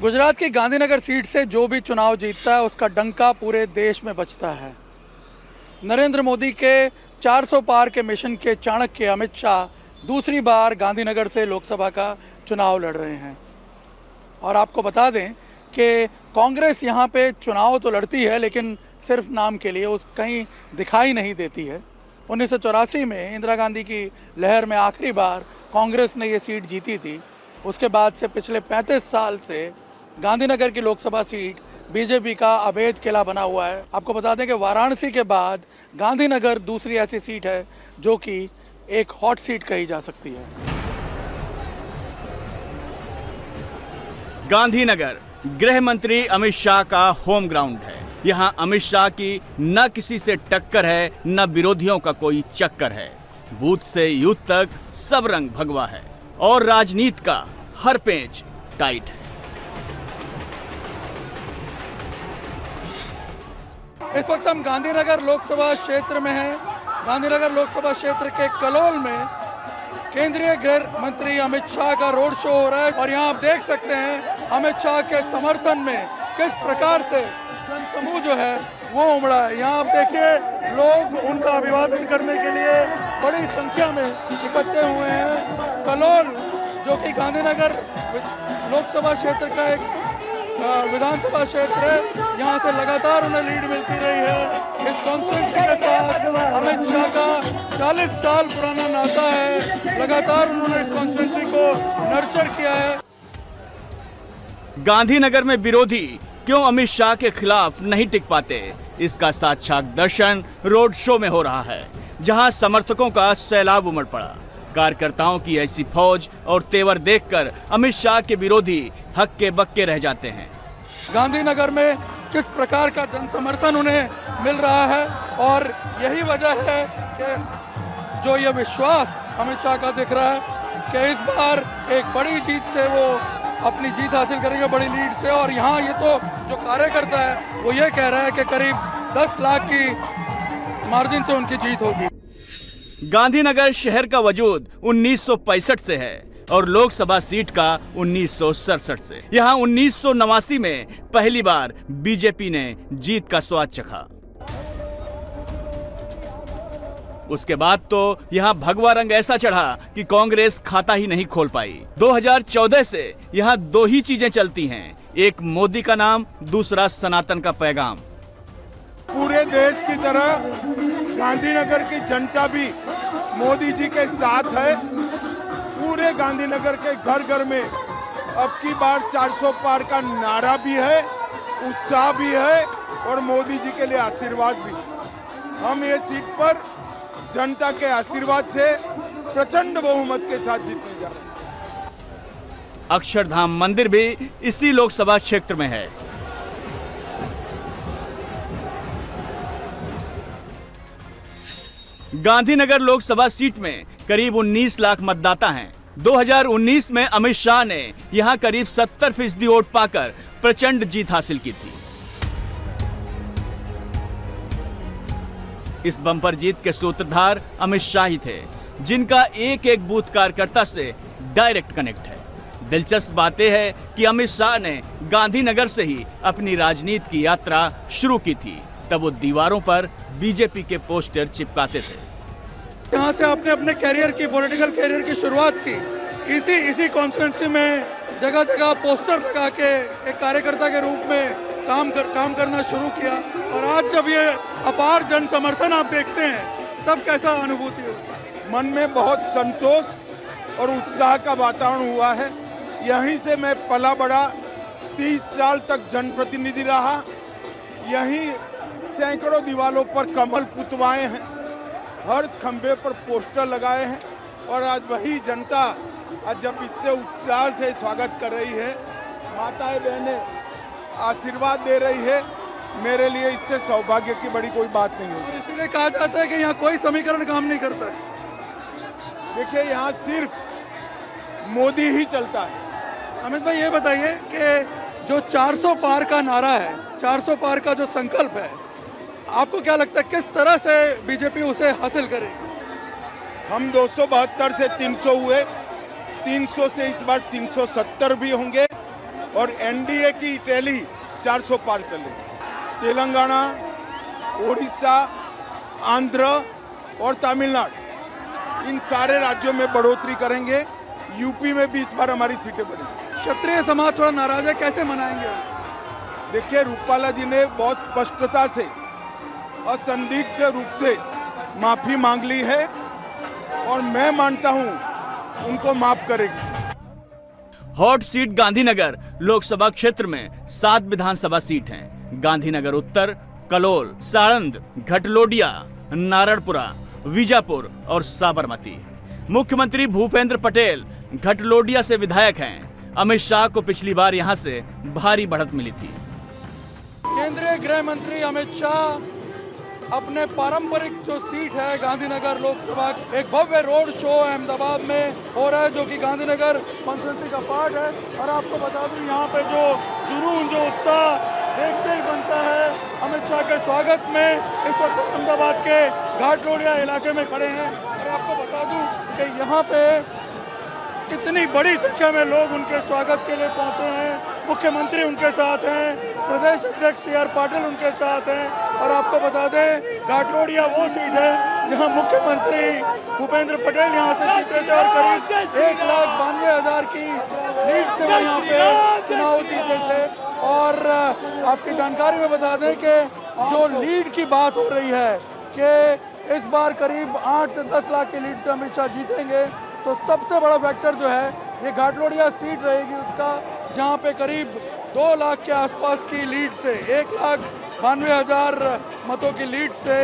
गुजरात की गांधीनगर सीट से जो भी चुनाव जीतता है उसका डंका पूरे देश में बजता है। नरेंद्र मोदी के 400 पार के मिशन के चाणक्य अमित शाह दूसरी बार गांधीनगर से लोकसभा का चुनाव लड़ रहे हैं। और आपको बता दें कि कांग्रेस यहाँ पे चुनाव तो लड़ती है लेकिन सिर्फ नाम के लिए, उस कहीं दिखाई नहीं देती है। 1984 में इंदिरा गांधी की लहर में आखिरी बार कांग्रेस ने ये सीट जीती थी। उसके बाद से पिछले 35 साल से गांधीनगर की लोकसभा सीट बीजेपी का अवैध किला बना हुआ है। आपको बता दें कि वाराणसी के बाद गांधीनगर दूसरी ऐसी सीट है जो कि एक हॉट सीट कही जा सकती है। गांधीनगर गृह मंत्री अमित शाह का होम ग्राउंड है। यहां अमित शाह की न किसी से टक्कर है, न विरोधियों का कोई चक्कर है। बूथ से यूथ तक सब रंग भगवा है और राजनीति का हर पेंच टाइट है। इस वक्त हम गांधीनगर लोकसभा क्षेत्र में हैं। गांधीनगर लोकसभा क्षेत्र के कलोल में केंद्रीय गृह मंत्री अमित शाह का रोड शो हो रहा है और यहाँ आप देख सकते हैं अमित शाह के समर्थन में किस प्रकार से जनसमूह जो है वो उमड़ा है। यहाँ आप देखिए लोग उनका अभिवादन करने के लिए बड़ी संख्या में इकट्ठे हुए हैं। कलोल जो कि गांधीनगर लोकसभा क्षेत्र का एक विधानसभा क्षेत्र है, यहाँ से लगातार उन्हें लीड मिलती रही है। इस कॉन्स्टिट्यूंसी के साथ अमित शाह का 40 साल पुराना नाता है। लगातार उन्होंने इस कॉन्स्टिट्यूंसी को नर्चर किया है। गांधीनगर में विरोधी क्यों अमित शाह के खिलाफ नहीं टिक पाते, इसका साक्षात दर्शन रोड शो में हो रहा है, जहां समर्थकों का सैलाब उमड़ पड़ा। कार्यकर्ताओं की ऐसी फौज और तेवर देखकर अमित शाह के विरोधी हक्के बक्के रह जाते हैं। गांधीनगर में किस प्रकार का जन समर्थन उन्हें मिल रहा है और यही वजह है कि जो ये विश्वास अमित शाह का दिख रहा है कि इस बार एक बड़ी जीत से वो अपनी जीत हासिल करेंगे, बड़ी लीड से। और यहाँ ये तो जो कार्यकर्ता है वो ये कह रहा है कि करीब 10 लाख की मार्जिन से उनकी जीत होगी। गांधीनगर शहर का वजूद 1965 से है और लोकसभा सीट का 1967 से। यहाँ 1989 में पहली बार बीजेपी ने जीत का स्वाद चखा। उसके बाद तो यहाँ भगवा रंग ऐसा चढ़ा कि कांग्रेस खाता ही नहीं खोल पाई। 2014 से यहाँ दो ही चीजें चलती हैं, एक मोदी का नाम, दूसरा सनातन का पैगाम। पूरे देश की तरह गांधीनगर की जनता भी मोदी जी के साथ है। पूरे गांधीनगर के घर घर में अब की बार 400 पार का नारा भी है, उत्साह भी है और मोदी जी के लिए आशीर्वाद भी। हम ये सीट पर जनता के आशीर्वाद से प्रचंड बहुमत के साथ जीतने जा रहे हैं। अक्षरधाम मंदिर भी इसी लोकसभा क्षेत्र में है। गांधीनगर लोकसभा सीट में करीब 19 लाख मतदाता हैं। 2019 में अमित शाह ने यहां करीब 70% वोट पाकर प्रचंड जीत हासिल की थी। इस बम्पर जीत के सूत्रधार अमित शाह ही थे, जिनका एक एक बूथ कार्यकर्ता से डायरेक्ट कनेक्ट है। दिलचस्प बात यह है कि अमित शाह ने गांधीनगर से ही अपनी राजनीति की यात्रा शुरू की थी। तब वो दीवारों पर बीजेपी के पोस्टर चिपकाते थे। यहाँ से आपने अपने कैरियर की, पॉलिटिकल कैरियर की शुरुआत की। इसी कॉन्स्टिट्यूंसी में जगह जगह पोस्टर लगा के एक कार्यकर्ता के रूप में काम करना शुरू किया। और आज जब ये अपार जन समर्थन आप देखते हैं तब कैसा अनुभूति होता है? मन में बहुत संतोष और उत्साह का वातावरण हुआ है। यहीं से मैं पला बड़ा, 30 साल तक जनप्रतिनिधि रहा। यहीं सैकड़ों दीवारों पर कमल पुतवाए हैं, हर खंबे पर पोस्टर लगाए हैं और आज वही जनता आज जब इससे उल्लास से स्वागत कर रही है, माताएं बहनें आशीर्वाद दे रही है, मेरे लिए इससे सौभाग्य की बड़ी कोई बात नहीं होती। इसलिए कहा जाता है कि यहाँ कोई समीकरण काम नहीं करता है। देखिए यहाँ सिर्फ मोदी ही चलता है। अमित भाई ये बताइए कि जो 400 पार का नारा है, 400 पार का जो संकल्प है, आपको क्या लगता है किस तरह से बीजेपी उसे हासिल करेगी? हम 272 से 300 हुए, 300 से इस बार 370 भी होंगे और एनडीए की टैली 400 पार कर लेगी। तेलंगाना, ओडिशा, आंध्र और तमिलनाडु, इन सारे राज्यों में बढ़ोतरी करेंगे। यूपी में भी इस बार हमारी सीटें बढ़ेंगी। क्षत्रिय समाज थोड़ा नाराज है, कैसे मनाएंगे? देखिए, रूपाला जी ने बहुत स्पष्टता से, असंदिग्ध रूप से माफी मांग ली है और मैं मानता हूं उनको माफ करेगी। हॉट सीट गांधीनगर लोकसभा क्षेत्र में 7 विधानसभा सीट हैं। गांधीनगर उत्तर, कलोल, साणंद, घटलोडिया, नारायणपुरा, बीजापुर और साबरमती। मुख्यमंत्री भूपेंद्र पटेल घटलोडिया से विधायक हैं। अमित शाह को पिछली बार यहां से भारी बढ़त मिली थी। केंद्रीय गृह मंत्री अमित शाह अपने पारंपरिक जो सीट है गांधीनगर लोकसभा, एक भव्य रोड शो अहमदाबाद में हो रहा है जो कि गांधीनगर कॉन्स्टिट्यूंसी का पार्ट है। और आपको बता दूं, यहाँ पे जो जुनून, जो उत्साह देखते ही बनता है अमित शाह के स्वागत में। इस वक्त अहमदाबाद के घाटलोडिया इलाके में खड़े हैं और आपको बता दूं कि यहाँ पे कितनी बड़ी संख्या में लोग उनके स्वागत के लिए पहुंचे हैं। मुख्यमंत्री उनके साथ हैं, प्रदेश अध्यक्ष CR पाटिल उनके साथ हैं। और आपको बता दें, घाटलोडिया वो सीट है जहां मुख्यमंत्री भूपेंद्र पटेल यहां से जीते थे और करीब 1,92,000 की लीड से वो यहाँ पे चुनाव जीते थे। और आपकी जानकारी में बता दें कि जो लीड की बात हो रही है कि इस बार करीब 8 से 10 लाख की लीड से अमित शाह जीतेंगे, तो सबसे बड़ा फैक्टर जो है ये घाटलोडिया सीट रहेगी उसका, जहाँ पे करीब 2 लाख के आसपास की लीड से, 1,92,000 मतों की लीड से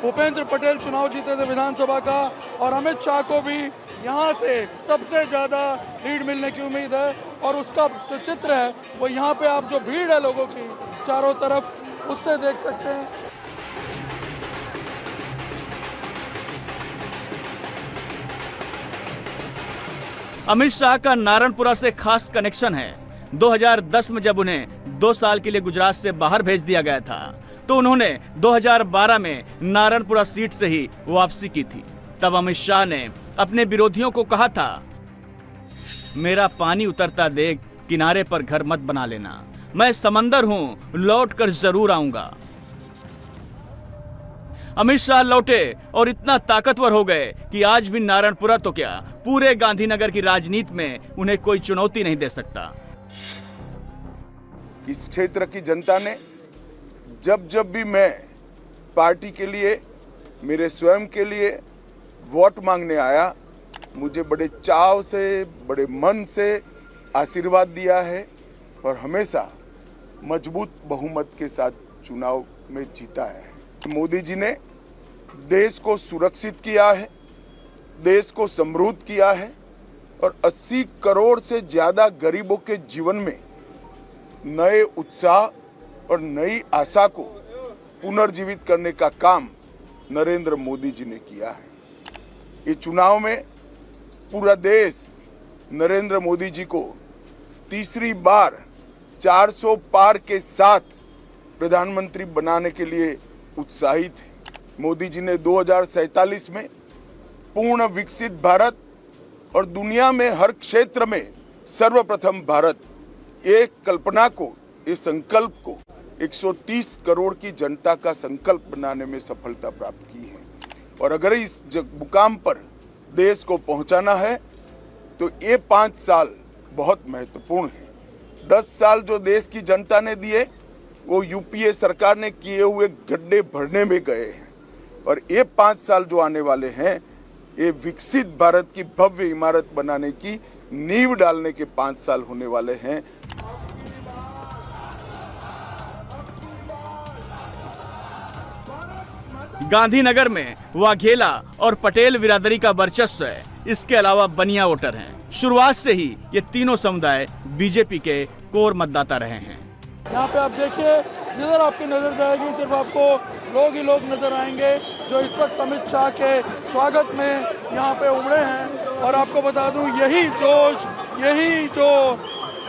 भूपेंद्र पटेल चुनाव जीते थे विधानसभा का। और अमित शाह को भी यहाँ से सबसे ज़्यादा लीड मिलने की उम्मीद है। और उसका जो चित्र है वो यहाँ पे आप जो भीड़ है लोगों की चारों तरफ, उससे देख सकते हैं। अमित शाह का नारायणपुरा से खास कनेक्शन है। 2010 में जब उन्हें 2 साल के लिए गुजरात से बाहर भेज दिया गया था तो उन्होंने 2012 में नारायणपुरा सीट से ही वापसी की थी। तब अमित शाह ने अपने विरोधियों को कहा था, मेरा पानी उतरता देख किनारे पर घर मत बना लेना, मैं समंदर हूं, लौट कर जरूर आऊंगा। अमित शाह लौटे और इतना ताकतवर हो गए कि आज भी नारायणपुरा तो क्या, पूरे गांधीनगर की राजनीति में उन्हें कोई चुनौती नहीं दे सकता। इस क्षेत्र की जनता ने जब भी मैं पार्टी के लिए, मेरे स्वयं के लिए वोट मांगने आया, मुझे बड़े चाव से, बड़े मन से आशीर्वाद दिया है और हमेशा मजबूत बहुमत के साथ चुनाव में जीता है। मोदी जी ने देश को सुरक्षित किया है, देश को समृद्ध किया है और 80 करोड़ से ज्यादा गरीबों के जीवन में नए उत्साह और नई आशा को पुनर्जीवित करने का काम नरेंद्र मोदी जी ने किया है। इस चुनाव में पूरा देश नरेंद्र मोदी जी को तीसरी बार 400 पार के साथ प्रधानमंत्री बनाने के लिए उत्साहित है। मोदी जी ने 2047 में पूर्ण विकसित भारत और दुनिया में हर क्षेत्र में सर्वप्रथम भारत, एक कल्पना को, इस संकल्प को 130 करोड़ की जनता का संकल्प बनाने में सफलता प्राप्त की है। और अगर इस मुकाम पर देश को पहुंचाना है तो ये 5 साल बहुत महत्वपूर्ण है। 10 साल जो देश की जनता ने दिए वो यूपीए सरकार ने किए हुए गड्ढे भरने में गए हैं और ये 5 साल जो आने वाले हैं ये विकसित भारत की भव्य इमारत बनाने की नींव डालने के 5 साल होने वाले हैं। गांधीनगर में वाघेला और पटेल बिरादरी का वर्चस्व है। इसके अलावा बनिया वोटर हैं। शुरुआत से ही ये तीनों समुदाय बीजेपी के कोर मतदाता रहे हैं। यहाँ पे आप देखिए, जिधर आपकी नजर जाएगी सिर्फ आपको लोग ही लोग नजर आएंगे जो इस वक्त अमित शाह के स्वागत में यहाँ पे उमड़े हैं। और आपको बता दूं, यही जोश, यही जो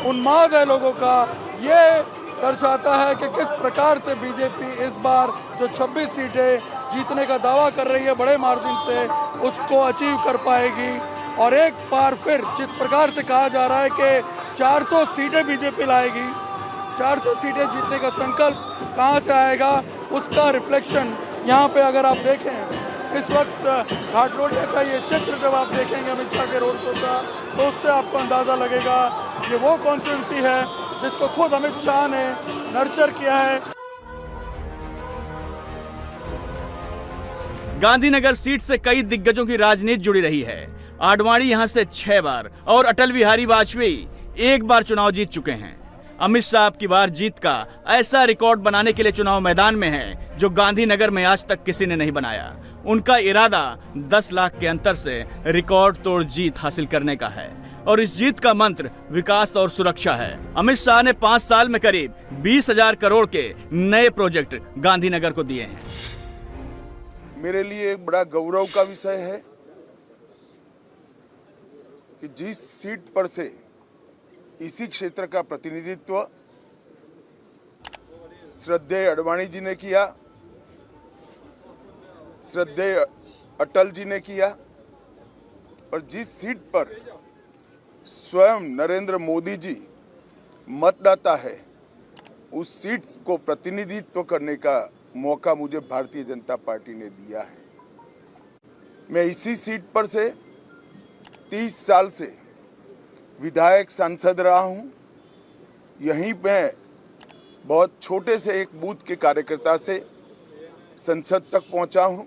उन्माद है लोगों का, ये दर्शाता है कि किस प्रकार से बीजेपी इस बार जो 26 सीटें जीतने का दावा कर रही है बड़े मार्जिन से, उसको अचीव कर पाएगी। और एक बार फिर जिस प्रकार से कहा जा रहा है कि 400 सीटें बीजेपी लाएगी। 400 सीटें जीतने का संकल्प कहाँ से आएगा, उसका रिफ्लेक्शन यहाँ पे अगर आप देखें इस वक्त घाटलोडिया का ये चित्र जब आप देखेंगे अमित शाह के रोड शो का, तो उससे आपको अंदाज़ा लगेगा ये वो कॉन्स्टिट्यूंसी है जिसको खुद अमित शाह ने नर्चर किया है। गांधीनगर सीट से कई दिग्गजों की राजनीति जुड़ी रही है। आडवाणी यहां से 6 बार और अटल बिहारी वाजपेयी 1 बार चुनाव जीत चुके हैं। अमित शाह अब की बार जीत का ऐसा रिकॉर्ड बनाने के लिए चुनाव मैदान में है जो गांधीनगर में आज तक किसी ने नहीं बनाया। उनका इरादा 10 लाख के अंतर से रिकॉर्ड तोड़ जीत हासिल करने का है और इस जीत का मंत्र विकास और सुरक्षा है। अमित शाह ने 5 साल में करीब 20,000 करोड़ के नए प्रोजेक्ट गांधीनगर को दिए हैं। मेरे लिए एक बड़ा गौरव का विषय है कि जिस सीट पर से इसी क्षेत्र का प्रतिनिधित्व श्रद्धेय आडवाणी जी ने किया, श्रद्धेय अटल जी ने किया, और जिस सीट पर स्वयं नरेंद्र मोदी जी मतदाता है, उस सीट को प्रतिनिधित्व करने का मौका मुझे भारतीय जनता पार्टी ने दिया है। मैं इसी सीट पर से 30 साल से विधायक सांसद रहा हूं। यहीं मैं बहुत छोटे से एक बूथ के कार्यकर्ता से संसद तक पहुंचा हूं।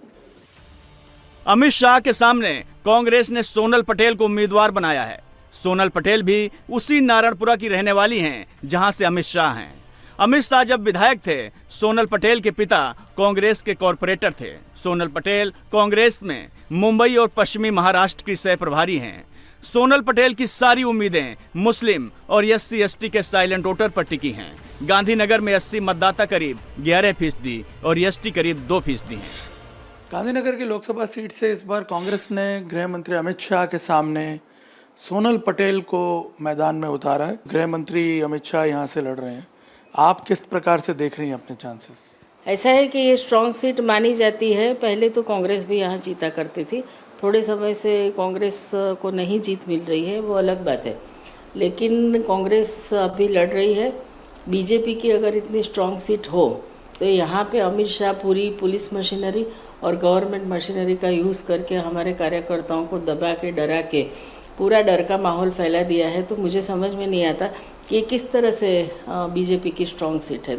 अमित शाह के सामने कांग्रेस ने सोनल पटेल को उम्मीदवार बनाया है। सोनल पटेल भी उसी नारायणपुरा की रहने वाली हैं जहां से अमित शाह हैं। अमित शाह जब विधायक थे, सोनल पटेल के पिता कांग्रेस के कॉरपोरेटर थे। सोनल पटेल कांग्रेस में मुंबई और पश्चिमी महाराष्ट्र की सह प्रभारी हैं। सोनल पटेल की सारी उम्मीदें मुस्लिम और SC/ST के साइलेंट वोटर पर टिकी हैं। गांधीनगर में 80 मतदाता करीब 11% और ST करीब 2% हैं। गांधीनगर की लोकसभा सीट से इस बार कांग्रेस ने गृह मंत्री अमित शाह के सामने सोनल पटेल को मैदान में उतारा है। गृह मंत्री अमित शाह यहाँ से लड़ रहे हैं। आप किस प्रकार से देख रही हैं अपने चांसेस? ऐसा है कि ये स्ट्रॉन्ग सीट मानी जाती है। पहले तो कांग्रेस भी यहाँ जीता करती थी, थोड़े समय से कांग्रेस को नहीं जीत मिल रही है, वो अलग बात है, लेकिन कांग्रेस अभी लड़ रही है। बीजेपी की अगर इतनी स्ट्रॉन्ग सीट हो तो यहाँ पे अमित शाह पूरी पुलिस मशीनरी और गवर्नमेंट मशीनरी का यूज़ करके हमारे कार्यकर्ताओं को दबा के डरा के पूरा डर का माहौल फैला दिया है। तो मुझे समझ में नहीं आता कि किस तरह से बीजेपी की स्ट्रॉन्ग सीट है।